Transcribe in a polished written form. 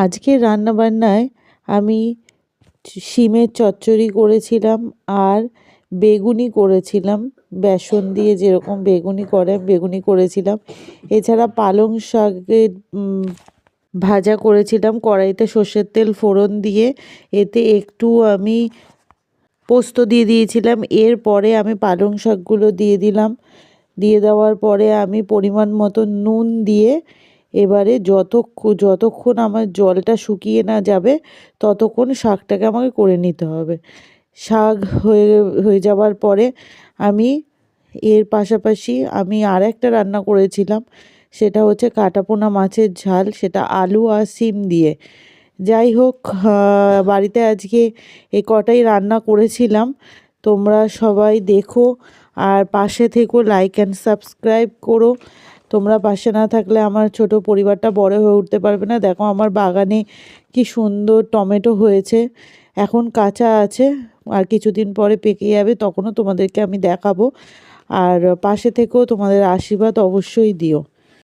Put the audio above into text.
আজকের রান্নাবান্নায় আমি শিমের চচ্চড়ি করেছিলাম আর বেগুনি করেছিলাম, বেসন দিয়ে যেরকম বেগুনি করে বেগুনি করেছিলাম। এছাড়া পালং শাকের ভাজা করেছিলাম কড়াইতে সর্ষের তেল ফোড়ন দিয়ে, এতে একটু আমি পোস্ত দিয়ে দিয়েছিলাম। এরপরে আমি পালং শাকগুলো দিয়ে দিলাম। দিয়ে দেওয়ার পরে আমি পরিমাণ মতো নুন দিয়ে এবারে যতক্ষণ আমার জলটা শুকিয়ে না যাবে ততক্ষণ শাকটাকে আমাকে করে নিতে হবে। শাক হয়ে যাওয়ার পরে আমি এর পাশাপাশি আমি আর একটা রান্না করেছিলাম, সেটা হচ্ছে কাটাপোনা মাছের ঝাল, সেটা আলু আর শিম দিয়ে। যাই হোক, বাড়িতে আজকে এই কটাই রান্না করেছিলাম। তোমরা সবাই দেখো আর পাশে থেকো, লাইক অ্যান্ড সাবস্ক্রাইব করো। তোমরা পাশে না থাকলে আমার ছোট পরিবারটা বড় হয়ে উঠতে পারবে না। দেখো আমার বাগানে কি সুন্দর টমেটো হয়েছে, এখন কাঁচা আছে, আর কিছুদিন পরে পেকে যাবে, তখনও তোমাদেরকে আমি দেখাবো। আর পাশে থেকেও তোমাদের আশীর্বাদ অবশ্যই দিও।